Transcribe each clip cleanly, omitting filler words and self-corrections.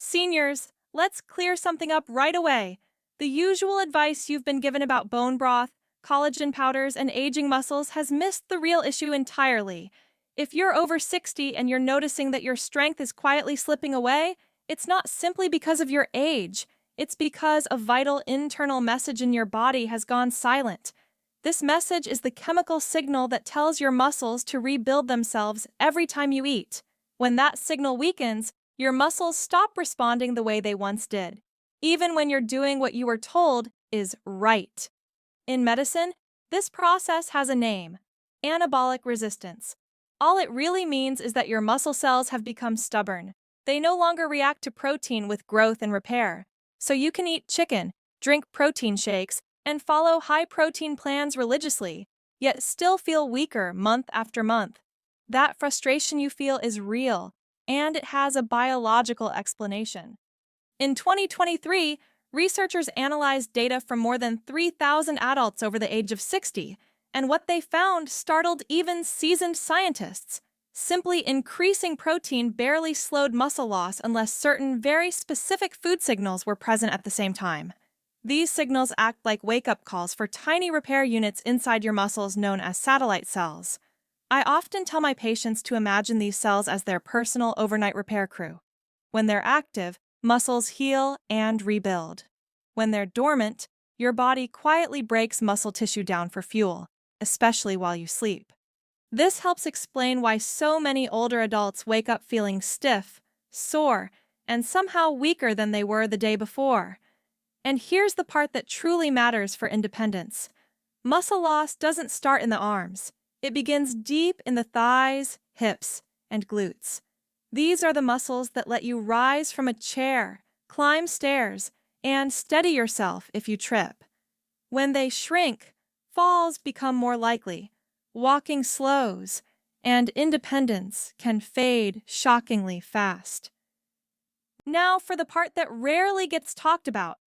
Seniors, let's clear something up right away. The usual advice you've been given about bone broth, collagen powders, and aging muscles has missed the real issue entirely. If you're over 60 and you're noticing that your strength is quietly slipping away, it's not simply because of your age. It's because a vital internal message in your body has gone silent. This message is the chemical signal that tells your muscles to rebuild themselves every time you eat. When that signal weakens, your muscles stop responding the way they once did, even when you're doing what you were told is right. In medicine, this process has a name: anabolic resistance. All it really means is that your muscle cells have become stubborn. They no longer react to protein with growth and repair. So you can eat chicken, drink protein shakes, and follow high-protein plans religiously, yet still feel weaker month after month. That frustration you feel is real, and it has a biological explanation. In 2023, researchers analyzed data from more than 3,000 adults over the age of 60, and what they found startled even seasoned scientists. Simply increasing protein barely slowed muscle loss unless certain very specific food signals were present at the same time. These signals act like wake-up calls for tiny repair units inside your muscles known as satellite cells. I often tell my patients to imagine these cells as their personal overnight repair crew. When they're active, muscles heal and rebuild. When they're dormant, your body quietly breaks muscle tissue down for fuel, especially while you sleep. This helps explain why so many older adults wake up feeling stiff, sore, and somehow weaker than they were the day before. And here's the part that truly matters for independence. Muscle loss doesn't start in the arms. It begins deep in the thighs, hips, and glutes. These are the muscles that let you rise from a chair, climb stairs, and steady yourself if you trip. When they shrink, falls become more likely, walking slows, and independence can fade shockingly fast. Now for the part that rarely gets talked about.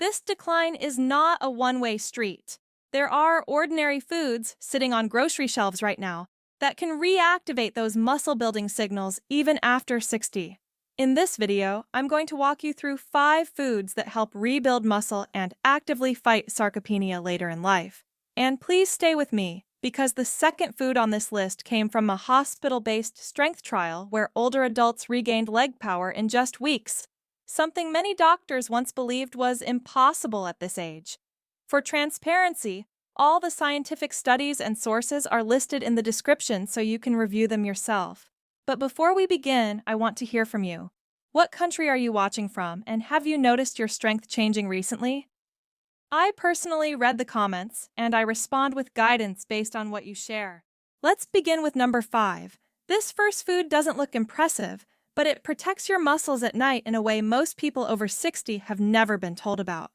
This decline is not a one-way street. There are ordinary foods sitting on grocery shelves right now that can reactivate those muscle-building signals even after 60. In this video, I'm going to walk you through 5 foods that help rebuild muscle and actively fight sarcopenia later in life. And please stay with me, because the second food on this list came from a hospital-based strength trial where older adults regained leg power in just weeks, something many doctors once believed was impossible at this age. For transparency, all the scientific studies and sources are listed in the description so you can review them yourself. But before we begin, I want to hear from you. What country are you watching from, and have you noticed your strength changing recently? I personally read the comments, and I respond with guidance based on what you share. Let's begin with number 5. This first food doesn't look impressive, but it protects your muscles at night in a way most people over 60 have never been told about.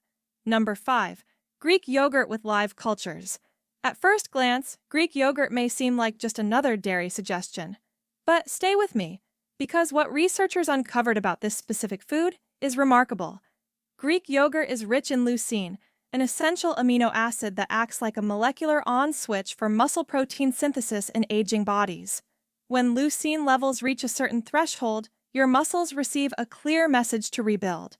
Number 5. Greek yogurt with live cultures. At first glance, Greek yogurt may seem like just another dairy suggestion. But stay with me, because what researchers uncovered about this specific food is remarkable. Greek yogurt is rich in leucine, an essential amino acid that acts like a molecular on switch for muscle protein synthesis in aging bodies. When leucine levels reach a certain threshold, your muscles receive a clear message to rebuild.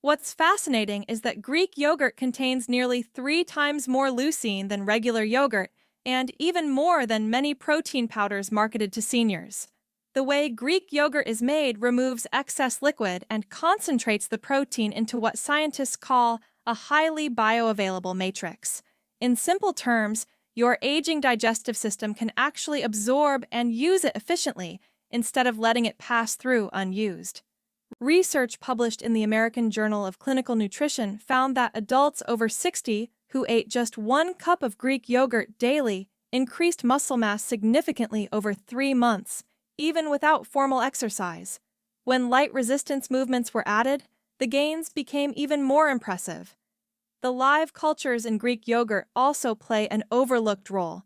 What's fascinating is that Greek yogurt contains nearly 3 times more leucine than regular yogurt, and even more than many protein powders marketed to seniors. The way Greek yogurt is made removes excess liquid and concentrates the protein into what scientists call a highly bioavailable matrix. In simple terms, your aging digestive system can actually absorb and use it efficiently instead of letting it pass through unused. Research published in the American Journal of Clinical Nutrition found that adults over 60 who ate just 1 cup of Greek yogurt daily increased muscle mass significantly over 3 months, even without formal exercise. When light resistance movements were added, the gains became even more impressive. The live cultures in Greek yogurt also play an overlooked role.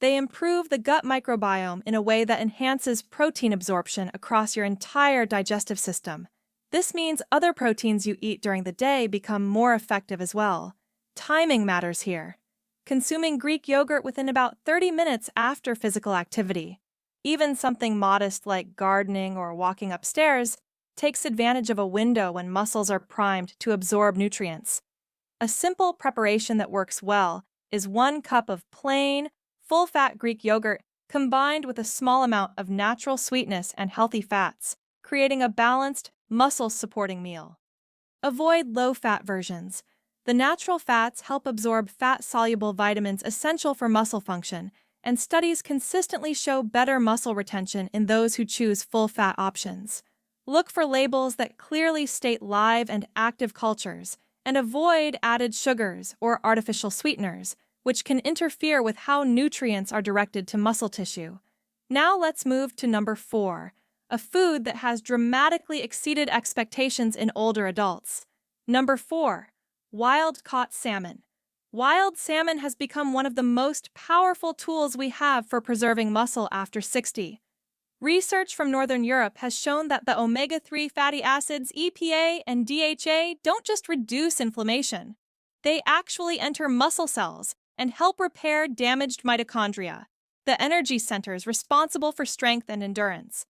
They improve the gut microbiome in a way that enhances protein absorption across your entire digestive system. This means other proteins you eat during the day become more effective as well. Timing matters here. Consuming Greek yogurt within about 30 minutes after physical activity, even something modest like gardening or walking upstairs, takes advantage of a window when muscles are primed to absorb nutrients. A simple preparation that works well is 1 cup of plain, full-fat Greek yogurt combined with a small amount of natural sweetness and healthy fats, creating a balanced, muscle-supporting meal. Avoid low-fat versions. The natural fats help absorb fat-soluble vitamins essential for muscle function, and studies consistently show better muscle retention in those who choose full-fat options. Look for labels that clearly state live and active cultures, and avoid added sugars or artificial sweeteners, which can interfere with how nutrients are directed to muscle tissue. Now let's move to number 4, a food that has dramatically exceeded expectations in older adults. Number 4, wild-caught salmon. Wild salmon has become one of the most powerful tools we have for preserving muscle after 60. Research from Northern Europe has shown that the omega-3 fatty acids EPA and DHA don't just reduce inflammation. They actually enter muscle cells and help repair damaged mitochondria, the energy centers responsible for strength and endurance.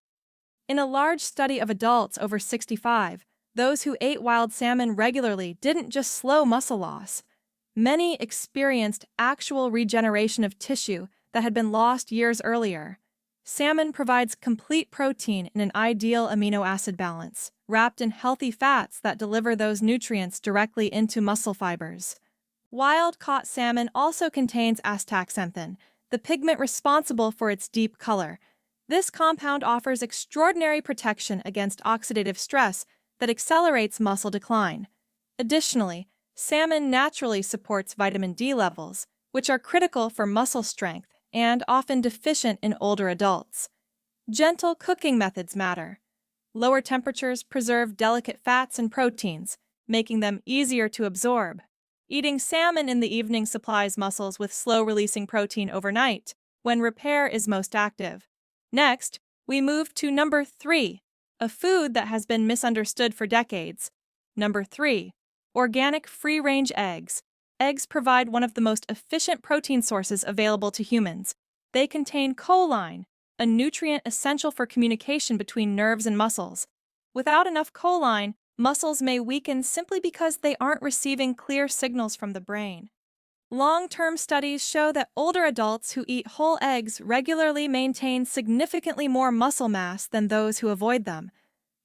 In a large study of adults over 65, those who ate wild salmon regularly didn't just slow muscle loss. Many experienced actual regeneration of tissue that had been lost years earlier. Salmon provides complete protein in an ideal amino acid balance, wrapped in healthy fats that deliver those nutrients directly into muscle fibers. Wild-caught salmon also contains astaxanthin, the pigment responsible for its deep color. This compound offers extraordinary protection against oxidative stress that accelerates muscle decline. Additionally, salmon naturally supports vitamin D levels, which are critical for muscle strength and often deficient in older adults. Gentle cooking methods matter. Lower temperatures preserve delicate fats and proteins, making them easier to absorb. Eating salmon in the evening supplies muscles with slow-releasing protein overnight, when repair is most active. Next, we move to number 3, a food that has been misunderstood for decades. Number 3, organic free-range eggs. Eggs provide one of the most efficient protein sources available to humans. They contain choline, a nutrient essential for communication between nerves and muscles. Without enough choline, muscles may weaken simply because they aren't receiving clear signals from the brain. Long-term studies show that older adults who eat whole eggs regularly maintain significantly more muscle mass than those who avoid them.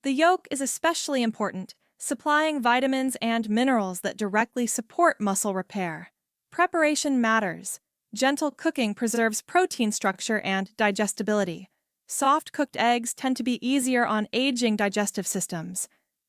The yolk is especially important, supplying vitamins and minerals that directly support muscle repair. Preparation matters. Gentle cooking preserves protein structure and digestibility. Soft-cooked eggs tend to be easier on aging digestive systems.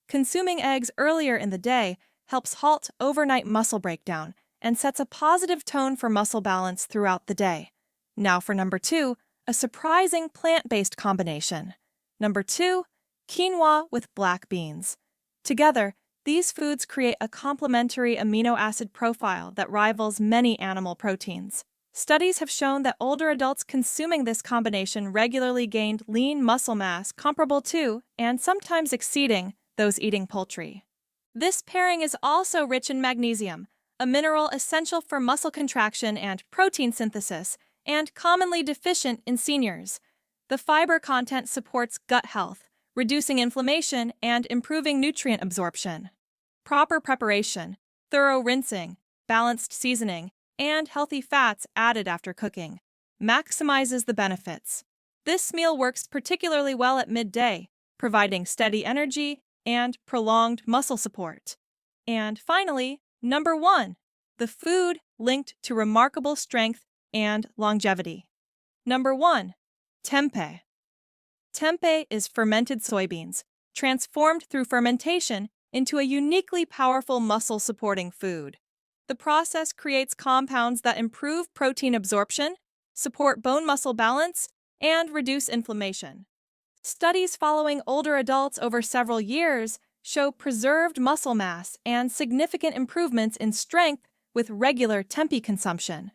Consuming eggs earlier in the day helps halt overnight muscle breakdown and sets a positive tone for muscle balance throughout the day. Now for number 2, a surprising plant-based combination. Number 2, quinoa with black beans. Together, these foods create a complementary amino acid profile that rivals many animal proteins. Studies have shown that older adults consuming this combination regularly gained lean muscle mass comparable to, and sometimes exceeding, those eating poultry. This pairing is also rich in magnesium, a mineral essential for muscle contraction and protein synthesis, and commonly deficient in seniors. The fiber content supports gut health, reducing inflammation and improving nutrient absorption. Proper preparation, thorough rinsing, balanced seasoning, and healthy fats added after cooking maximizes the benefits. This meal works particularly well at midday, providing steady energy and prolonged muscle support. And finally, number 1, the food linked to remarkable strength and longevity. Number 1, tempeh. Tempeh is fermented soybeans, transformed through fermentation into a uniquely powerful muscle-supporting food. The process creates compounds that improve protein absorption, support bone-muscle balance, and reduce inflammation. Studies following older adults over several years show preserved muscle mass and significant improvements in strength with regular tempeh consumption.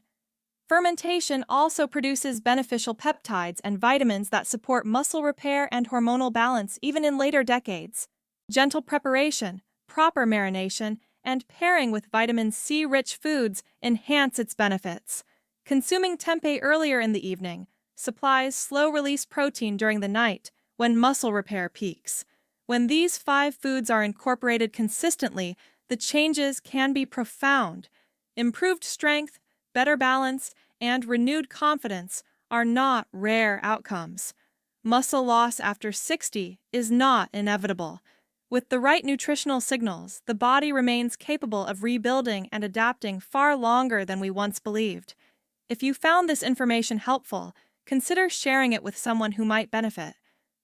Fermentation also produces beneficial peptides and vitamins that support muscle repair and hormonal balance even in later decades. Gentle preparation, proper marination, and pairing with vitamin C-rich foods enhance its benefits. Consuming tempeh earlier in the evening supplies slow-release protein during the night when muscle repair peaks. When these 5 foods are incorporated consistently, the changes can be profound. Improved strength, better balance, and renewed confidence are not rare outcomes. Muscle loss after 60 is not inevitable. With the right nutritional signals, the body remains capable of rebuilding and adapting far longer than we once believed. If you found this information helpful, consider sharing it with someone who might benefit.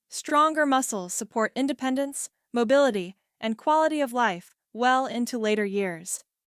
Stronger muscles support independence, mobility, and quality of life well into later years.